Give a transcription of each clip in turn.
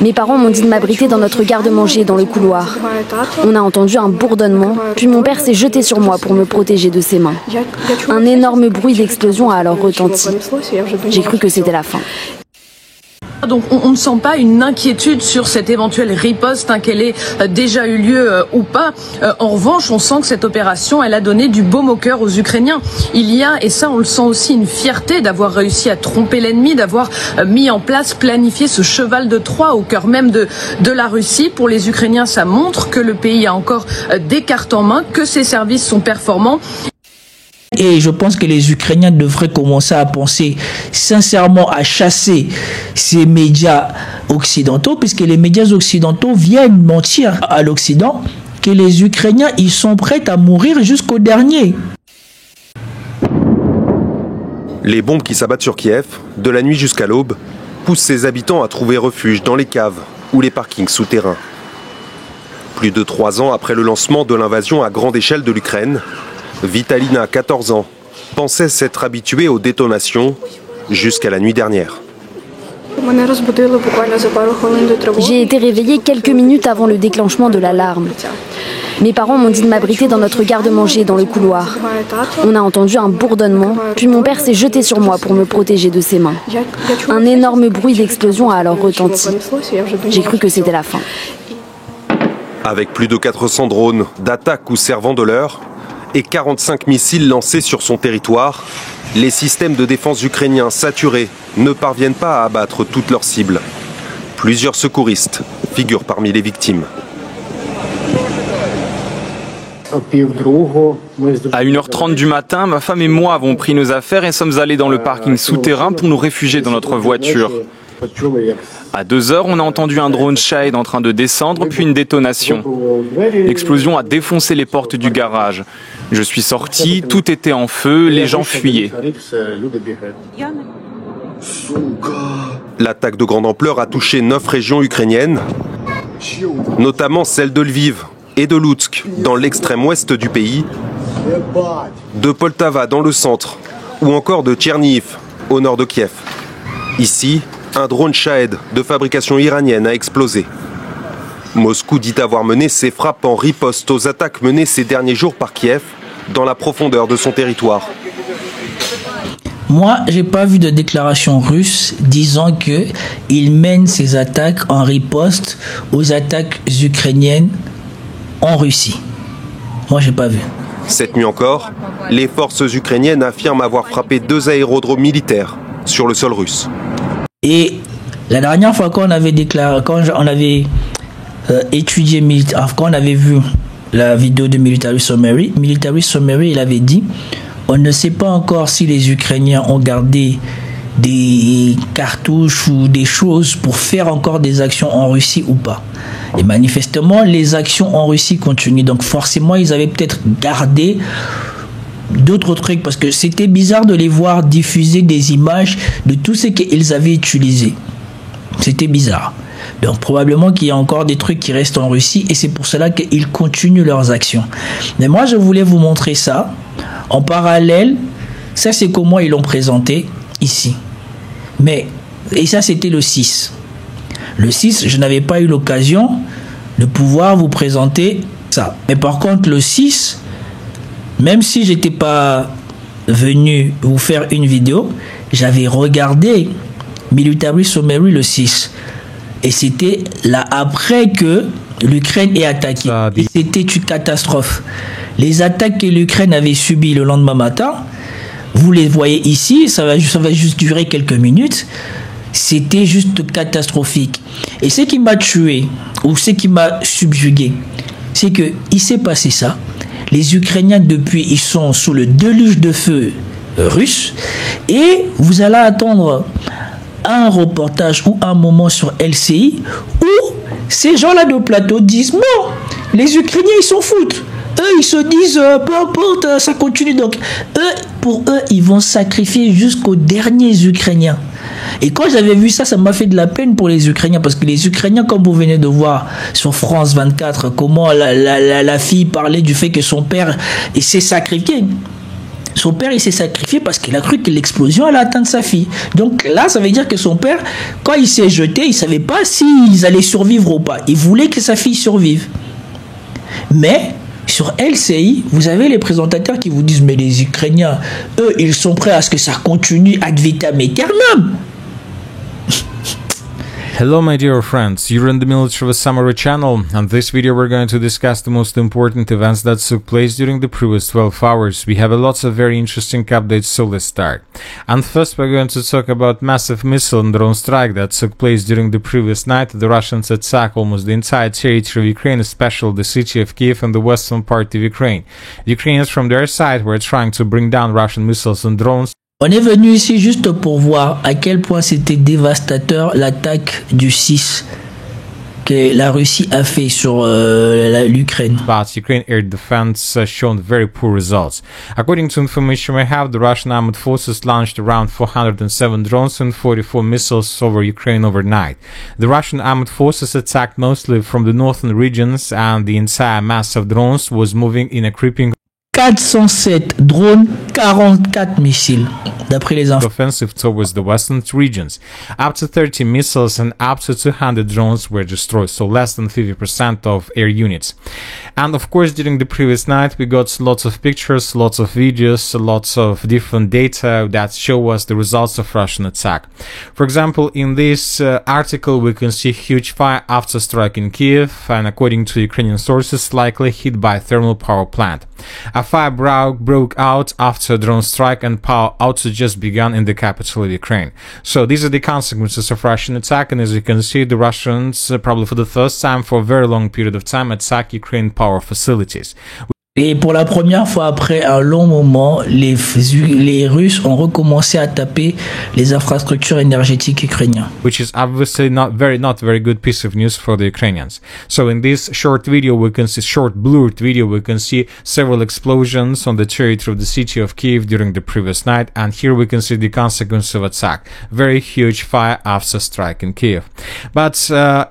Mes parents m'ont dit de m'abriter dans notre garde-manger dans le couloir. On a entendu un bourdonnement, puis mon père s'est jeté sur moi pour me protéger de ses mains. Un énorme bruit d'explosion a alors retenti. J'ai cru que c'était la fin. Donc on ne sent pas une inquiétude sur cette éventuelle riposte, qu'elle ait déjà eu lieu ou pas. En revanche, on sent que cette opération, elle a donné du baume au cœur aux Ukrainiens. Il y a, et ça on le sent aussi, une fierté d'avoir réussi à tromper l'ennemi, d'avoir mis en place, planifié ce cheval de Troie au cœur même de la Russie. Pour les Ukrainiens, ça montre que le pays a encore des cartes en main, que ses services sont performants. Et je pense que les Ukrainiens devraient commencer à penser sincèrement à chasser ces médias occidentaux, puisque les médias occidentaux viennent mentir à l'Occident que les Ukrainiens, ils sont prêts à mourir jusqu'au dernier. Les bombes qui s'abattent sur Kiev, de la nuit jusqu'à l'aube, poussent ses habitants à trouver refuge dans les caves ou les parkings souterrains. Plus de 3 ans après le lancement de l'invasion à grande échelle de l'Ukraine, Vitalina, 14 ans, pensait s'être habituée aux détonations jusqu'à la nuit dernière. J'ai été réveillée quelques minutes avant le déclenchement de l'alarme. Mes parents m'ont dit de m'abriter dans notre garde-manger dans le couloir. On a entendu un bourdonnement, puis mon père s'est jeté sur moi pour me protéger de ses mains. Un énorme bruit d'explosion a alors retenti. J'ai cru que c'était la fin. Avec plus de 400 drones d'attaque ou servant de l'heure, et 45 missiles lancés sur son territoire, les systèmes de défense ukrainiens saturés ne parviennent pas à abattre toutes leurs cibles. Plusieurs secouristes figurent parmi les victimes. À 1h30 du matin, ma femme et moi avons pris nos affaires et sommes allés dans le parking souterrain pour nous réfugier dans notre voiture. À 2h, on a entendu un drone Shahed en train de descendre, puis une détonation. L'explosion a défoncé les portes du garage. Je suis sorti, tout était en feu, les gens fuyaient. L'attaque de grande ampleur a touché 9 régions ukrainiennes, notamment celles de Lviv et de Loutsk, dans l'extrême ouest du pays, de Poltava dans le centre, ou encore de Tchernihiv, au nord de Kiev. Ici, un drone Shahed de fabrication iranienne a explosé. Moscou dit avoir mené ses frappes en riposte aux attaques menées ces derniers jours par Kiev dans la profondeur de son territoire. Moi, j'ai pas vu de déclaration russe disant qu'il mène ses attaques en riposte aux attaques ukrainiennes en Russie. Moi, j'ai pas vu. Cette nuit encore, les forces ukrainiennes affirment avoir frappé 2 aérodromes militaires sur le sol russe. Et la dernière fois qu'on avait déclaré, quand on avait étudié, quand on avait vu la vidéo de Military Summary, il avait dit on ne sait pas encore si les Ukrainiens ont gardé des cartouches ou des choses pour faire encore des actions en Russie ou pas. Et manifestement, les actions en Russie continuent. Donc forcément, ils avaient peut-être gardé d'autres trucs, parce que c'était bizarre de les voir diffuser des images de tout ce qu'ils avaient utilisé. C'était bizarre. Donc probablement qu'il y a encore des trucs qui restent en Russie, et c'est pour cela qu'ils continuent leurs actions. Mais moi, je voulais vous montrer ça. En parallèle, ça c'est comment ils l'ont présenté ici. Et ça c'était le 6. Le 6, je n'avais pas eu l'occasion de pouvoir vous présenter ça. Mais par contre, le 6, même si je n'étais pas venu vous faire une vidéo, j'avais regardé Military Summary le 6. Et c'était là après que l'Ukraine est attaquée. Et c'était une catastrophe. Les attaques que l'Ukraine avait subies le lendemain matin, vous les voyez ici, ça va juste durer quelques minutes. C'était juste catastrophique. Et ce qui m'a tué, ou ce qui m'a subjugué, c'est qu'il s'est passé ça. Les Ukrainiens, depuis, ils sont sous le déluge de feu russe. Et vous allez attendre un reportage ou un moment sur LCI où ces gens-là de plateau disent « Bon, les Ukrainiens, ils s'en foutent. Eux, ils se disent « Peu importe, ça continue. » Donc, pour eux, ils vont sacrifier jusqu'aux derniers Ukrainiens. Et quand j'avais vu ça, ça m'a fait de la peine pour les Ukrainiens, parce que les Ukrainiens, comme vous venez de voir sur France 24, comment la fille parlait du fait que son père s'est sacrifié. Son père, il s'est sacrifié parce qu'il a cru que l'explosion allait atteindre sa fille. Donc là, ça veut dire que son père, quand il s'est jeté, il ne savait pas s'ils allaient survivre ou pas. Il voulait que sa fille survive. Mais sur LCI, vous avez les présentateurs qui vous disent, mais les Ukrainiens, eux, ils sont prêts à ce que ça continue ad vitam aeternam. Hello my dear friends, you're in the Military Summary channel. On this video we're going to discuss the most important events that took place during the previous 12 hours. We have lots of very interesting updates, so let's start. And first we're going to talk about massive missile and drone strike that took place during the previous night. The Russians attacked almost the entire territory of Ukraine, especially the city of Kiev and the western part of Ukraine. The Ukrainians from their side were trying to bring down Russian missiles and drones. On est venu ici juste pour voir à quel point c'était dévastateur l'attaque du 6 que la Russie a fait sur l'Ukraine. But Ukraine air defense shown very poor results. According to information we have, the Russian armed forces launched around 407 drones and 44 missiles over Ukraine overnight. The Russian armed forces attacked mostly from the northern regions, and the entire mass of drones was moving in a creeping 407 drones, 44 missiles, d'après les infos. Offensive towards the western regions. Up to 30 missiles and up to 200 drones were destroyed, so less than 50% of air units. And of course, during the previous night, we got lots of pictures, lots of videos, lots of different data that show us the results of Russian attack. For example, in this article, we can see huge fire after striking Kiev, and according to Ukrainian sources, likely hit by a thermal power plant. A fire broke out after a drone strike, and power outages began in the capital of Ukraine. So these are the consequences of Russian attack, and as you can see, the Russians, probably for the first time for a very long period of time, attack Ukraine power facilities. Et pour la première fois après un long moment, les Russes ont recommencé à taper les infrastructures énergétiques ukrainiennes. Which is obviously not very good piece of news for the Ukrainians. So in this short video, we can see several explosions on the territory of the city of Kiev during the previous night, and here we can see the consequence of attack. Very huge fire after striking Kiev. But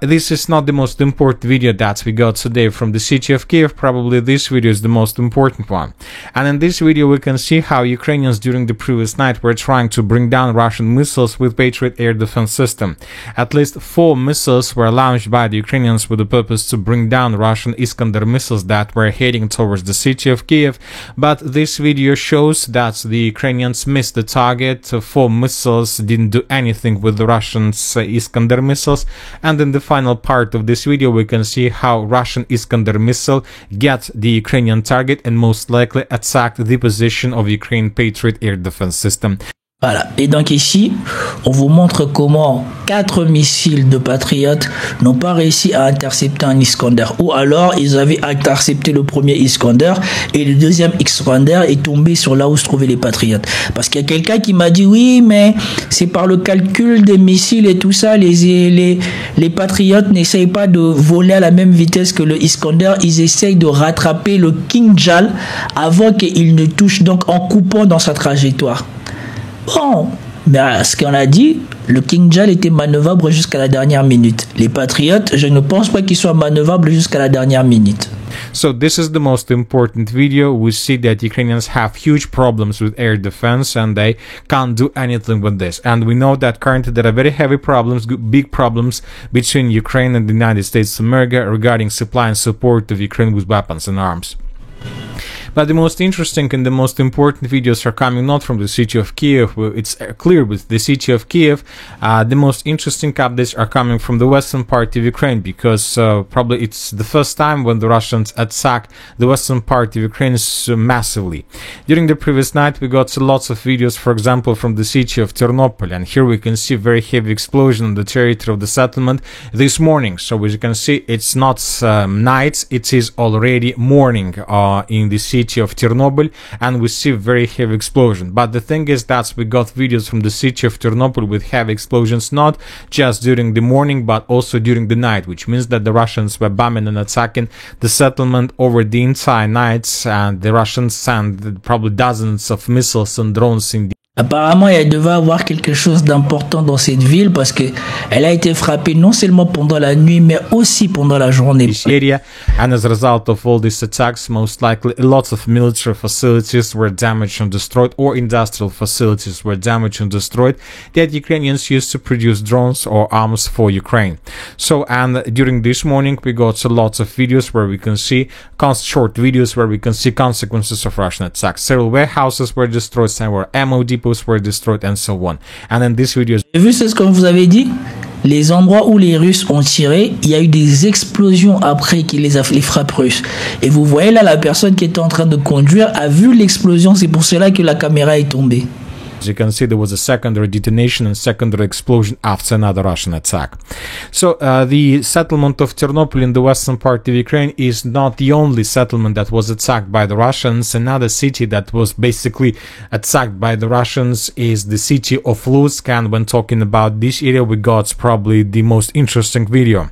this is not the most important video that we got today from the city of Kiev. Probably this video is the most important one. And in this video we can see how Ukrainians during the previous night were trying to bring down Russian missiles with Patriot air defense system. At least 4 missiles were launched by the Ukrainians with the purpose to bring down Russian Iskander missiles that were heading towards the city of Kiev, but this video shows that the Ukrainians missed the target. 4 missiles didn't do anything with the Russian Iskander missiles, and in the final part of this video we can see how Russian Iskander missile get the Ukrainian target and most likely attacked the position of Ukraine Patriot air defense system. Voilà. Et donc ici, on vous montre comment 4 missiles de Patriot n'ont pas réussi à intercepter un Iskander. Ou alors, ils avaient intercepté le premier Iskander et le deuxième Iskander est tombé sur là où se trouvaient les Patriotes. Parce qu'il y a quelqu'un qui m'a dit, oui, mais c'est par le calcul des missiles et tout ça, les Patriotes n'essayent pas de voler à la même vitesse que le Iskander. Ils essayent de rattraper le Kinjal avant qu'il ne touche, donc en coupant dans sa trajectoire. Bon, mais ce qu'on a dit, le Kinjal était manœuvrable jusqu'à la dernière minute. Les Patriotes, je ne pense pas qu'ils soient manœuvrables jusqu'à la dernière minute. So this is the most important video. We see that Ukrainians have huge problems with air defense and they can't do anything with this. And we know that currently there are very heavy problems, big problems between Ukraine and the United States of America regarding supply and support of Ukraine with weapons and arms. But the most interesting and the most important videos are coming not from the city of Kiev. It's clear with the city of Kiev. The most interesting updates are coming from the western part of Ukraine, because probably it's the first time when the Russians attack the western part of Ukraine massively. During the previous night, we got lots of videos, for example, from the city of Ternopil, and here we can see very heavy explosion on the territory of the settlement this morning. So as you can see, it's not night, it is already morning in the city of Chernobyl, and we see very heavy explosion. But the thing is that we got videos from the city of Chernobyl with heavy explosions not just during the morning but also during the night, which means that the Russians were bombing and attacking the settlement over the entire night, and the Russians sent probably dozens of missiles and drones in the Apparemment, il devait avoir quelque chose d'important dans cette ville parce qu'elle a été frappée non seulement pendant la nuit, mais aussi pendant la journée. Area, and as a result of all these attacks, most likely lots of military facilities were damaged and destroyed, or industrial facilities were damaged and destroyed that Ukrainians used to produce drones or arms for Ukraine. So, and during this morning, we got lots of videos where we can see short videos where we can see consequences of Russian attacks. Several warehouses were destroyed, several ammo depots were destroyed, and so on. And in this video, vu ce que vous avez dit, les endroits où les Russes ont tiré, il y a eu des explosions après les frappes russes. Et vous voyez là, la personne qui était en train de conduire a vu l'explosion, c'est pour cela que la caméra est tombée. As you can see, there was a secondary detonation and secondary explosion after another Russian attack. So the settlement of Ternopil in the western part of Ukraine is not the only settlement that was attacked by the Russians. Another city that was basically attacked by the Russians is the city of Lutsk. And when talking about this area, we got probably the most interesting video.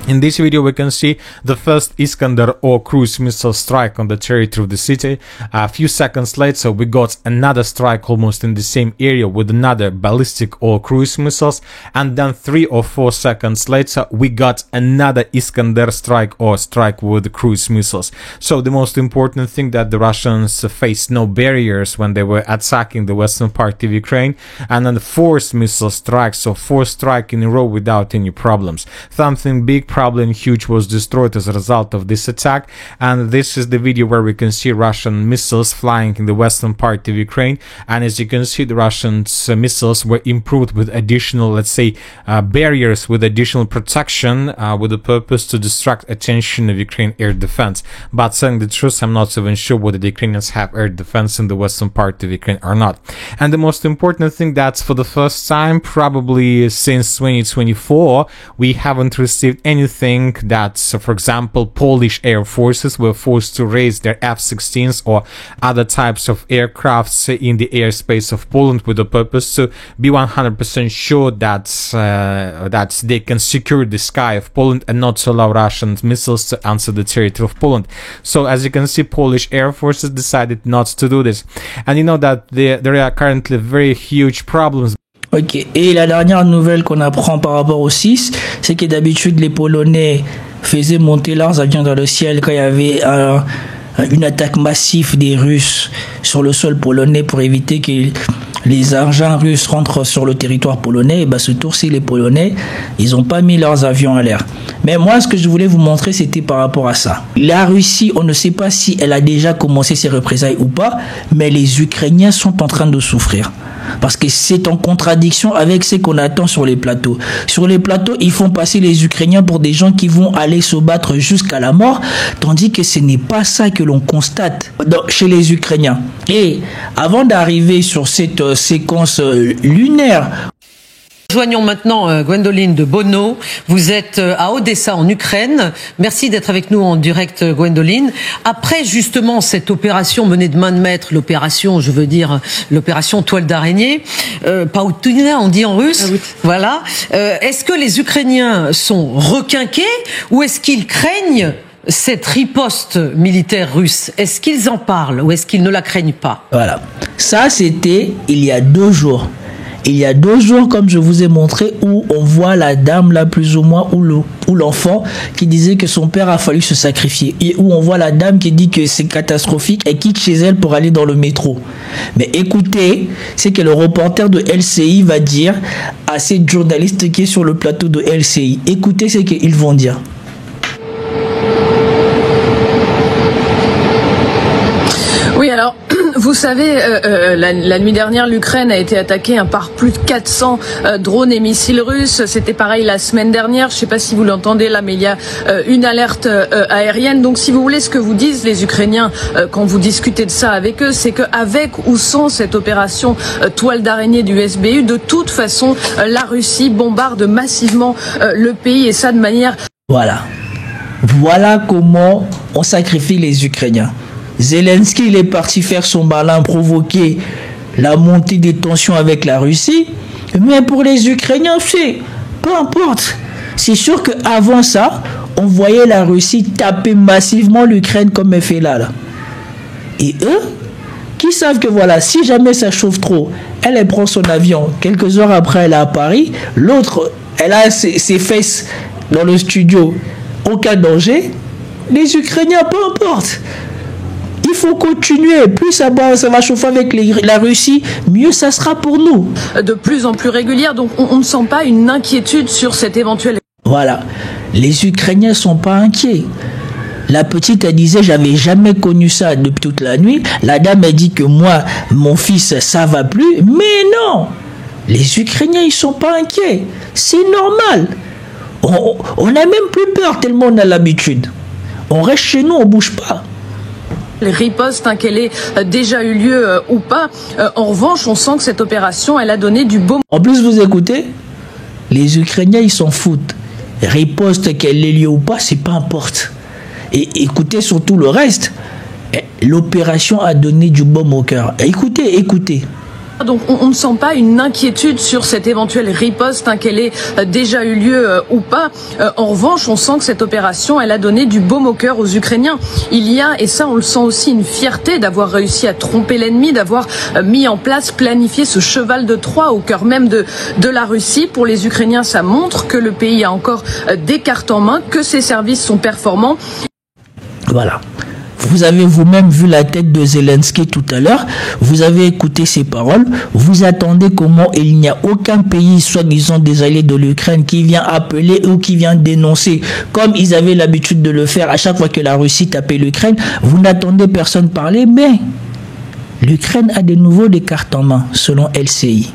In this video, we can see the first Iskander or cruise missile strike on the territory of the city. A few seconds later, we got another strike almost in the same area with another ballistic or cruise missiles. And then 3 or 4 seconds later, we got another Iskander strike or strike with cruise missiles. So the most important thing that the Russians faced no barriers when they were attacking the western part of Ukraine. And then 4 missile strikes, so 4 strikes in a row without any problems. Something big, problem huge was destroyed as a result of this attack. And this is the video where we can see Russian missiles flying in the western part of Ukraine. And as you can see, the Russian missiles were improved with additional, let's say, barriers, with additional protection, with the purpose to distract attention of Ukraine air defense. But saying the truth, I'm not even sure whether the Ukrainians have air defense in the western part of Ukraine or not. And the most important thing, that's for the first time, probably since 2024, we haven't received anything that, for example, Polish air forces were forced to raise their F-16s or other types of aircrafts in the airspace of Poland with the purpose to be 100% sure that that they can secure the sky of Poland and not to allow Russian missiles to enter the territory of Poland. So as you can see, Polish air forces decided not to do this. And you know that there are currently very huge problems. Ok, et la dernière nouvelle qu'on apprend par rapport au 6, c'est que d'habitude les Polonais faisaient monter leurs avions dans le ciel quand il y avait une attaque massive des Russes sur le sol polonais pour éviter que les engins russes rentrent sur le territoire polonais. Et bah, ce tour-ci, les Polonais, ils n'ont pas mis leurs avions à l'air. Mais moi, ce que je voulais vous montrer, c'était par rapport à ça. La Russie, on ne sait pas si elle a déjà commencé ses représailles ou pas, mais les Ukrainiens sont en train de souffrir. Parce que c'est en contradiction avec ce qu'on attend sur les plateaux. Sur les plateaux, ils font passer les Ukrainiens pour des gens qui vont aller se battre jusqu'à la mort, tandis que ce n'est pas ça que l'on constate chez les Ukrainiens. Et avant d'arriver sur cette séquence lunaire, Rejoignons maintenant Gwendoline de Bono. Vous êtes à Odessa en Ukraine. Merci d'être avec nous en direct, Gwendoline. Après justement cette opération menée de main de maître, l'opération Toile d'araignée, Pautina on dit en russe, ah oui. Voilà. Est-ce que les Ukrainiens sont requinqués ou est-ce qu'ils craignent cette riposte militaire russe? Est-ce qu'ils en parlent ou est-ce qu'ils ne la craignent pas? Voilà. Ça, c'était il y a 2 jours. Il y a 2 jours, comme je vous ai montré, où on voit la dame là plus ou moins, ou l'enfant qui disait que son père a fallu se sacrifier. Et où on voit la dame qui dit que c'est catastrophique et quitte chez elle pour aller dans le métro. Mais écoutez, c'est que le reporter de LCI va dire à cette journaliste qui est sur le plateau de LCI. Écoutez ce qu'ils vont dire. Oui, alors, vous savez, la nuit dernière, l'Ukraine a été attaquée par plus de 400 drones et missiles russes. C'était pareil la semaine dernière. Je ne sais pas si vous l'entendez là, mais il y a une alerte aérienne. Donc, si vous voulez, ce que vous disent les Ukrainiens quand vous discutez de ça avec eux, c'est qu'avec ou sans cette opération Toile d'araignée du SBU, de toute façon, la Russie bombarde massivement le pays et ça de manière... Voilà comment on sacrifie les Ukrainiens. Zelensky, il est parti faire son malin, provoquer la montée des tensions avec la Russie. Mais pour les Ukrainiens, peu importe. C'est sûr qu'avant ça, on voyait la Russie taper massivement l'Ukraine comme elle fait là. Et eux, qui savent que voilà, si jamais ça chauffe trop, Elle prend son avion. Quelques heures après, elle est à Paris. L'autre, elle a ses fesses dans le studio. Aucun danger. Les Ukrainiens, peu importe. Il faut continuer. Plus ça va chauffer avec la Russie, mieux ça sera pour nous. De plus en plus régulière, donc on ne sent pas une inquiétude sur cette éventuelle... Voilà. Les Ukrainiens ne sont pas inquiets. La petite, elle disait, j'avais jamais connu ça depuis toute la nuit. La dame a dit que moi, mon fils, ça va plus. Mais non, les Ukrainiens, ils sont pas inquiets. C'est normal. On n'a même plus peur tellement on a l'habitude. On reste chez nous, on bouge pas. Les ripostes, qu'elle ait déjà eu lieu ou pas. En revanche, on sent que cette opération, elle a donné du beau... En plus, vous écoutez, les Ukrainiens, ils s'en foutent. Riposte, qu'elle ait lieu ou pas, c'est pas importe. Et écoutez surtout le reste. L'opération a donné du baume au cœur. Écoutez. Donc on ne sent pas une inquiétude sur cette éventuelle riposte, qu'elle ait déjà eu lieu ou pas. En revanche, on sent que cette opération, elle a donné du baume au cœur aux Ukrainiens. Il y a, et ça on le sent aussi, une fierté d'avoir réussi à tromper l'ennemi, d'avoir mis en place, planifié ce cheval de Troie au cœur même de la Russie. Pour les Ukrainiens, ça montre que le pays a encore des cartes en main, que ses services sont performants. Voilà. Vous avez vous-même vu la tête de Zelensky tout à l'heure. Vous avez écouté ses paroles. Vous attendez comment il n'y a aucun pays, soi-disant des alliés de l'Ukraine, qui vient appeler ou qui vient dénoncer, comme ils avaient l'habitude de le faire à chaque fois que la Russie tapait l'Ukraine. Vous n'attendez personne parler, mais l'Ukraine a de nouveau des cartes en main, selon LCI.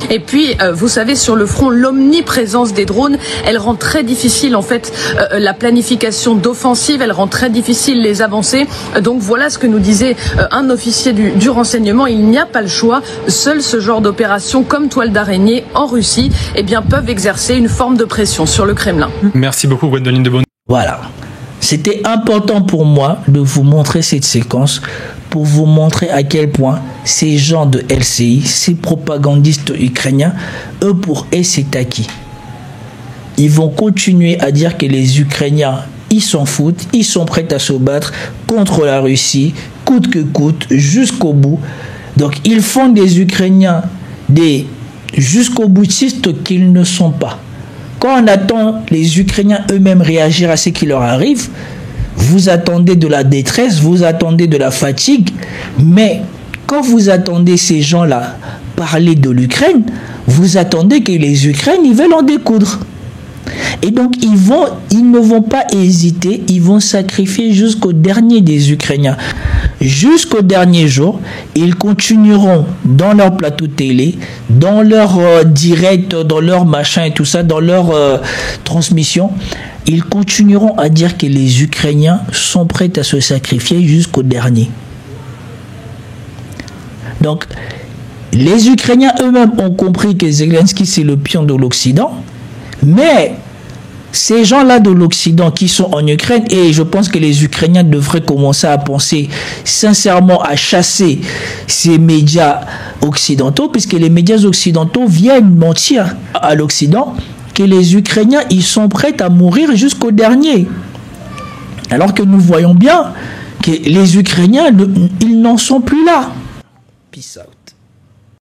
Et puis, vous savez, sur le front, l'omniprésence des drones, elle rend très difficile, en fait, la planification d'offensive, elle rend très difficile les avancées. Donc voilà ce que nous disait un officier du renseignement. Il n'y a pas le choix. Seul ce genre d'opération, comme toile d'araignée en Russie, eh bien, peuvent exercer une forme de pression sur le Kremlin. Merci beaucoup, Gwendoline de Bonneau. Voilà. C'était important pour moi de vous montrer cette séquence pour vous montrer à quel point ces gens de LCI, ces propagandistes ukrainiens, eux pour eux c'est acquis. Ils vont continuer à dire que les Ukrainiens, ils s'en foutent, ils sont prêts à se battre contre la Russie, coûte que coûte, jusqu'au bout. Donc ils font des Ukrainiens des jusqu'au boutistes qu'ils ne sont pas. Quand on attend les Ukrainiens eux-mêmes réagir à ce qui leur arrive, vous attendez de la détresse, vous attendez de la fatigue, mais quand vous attendez ces gens-là parler de l'Ukraine, vous attendez que les Ukrainiens ils veulent en découdre. Et donc ils ne vont pas hésiter, ils vont sacrifier jusqu'au dernier des Ukrainiens. Jusqu'au dernier jour, ils continueront dans leur plateau télé, dans leur direct, dans leur machin et tout ça, dans leur transmission. Ils continueront à dire que les Ukrainiens sont prêts à se sacrifier jusqu'au dernier. Donc, les Ukrainiens eux-mêmes ont compris que Zelensky c'est le pion de l'Occident, mais ces gens-là de l'Occident qui sont en Ukraine, et je pense que les Ukrainiens devraient commencer à penser sincèrement à chasser ces médias occidentaux, puisque les médias occidentaux viennent mentir à l'Occident que les Ukrainiens, ils sont prêts à mourir jusqu'au dernier. Alors que nous voyons bien que les Ukrainiens, ils n'en sont plus là. Peace out.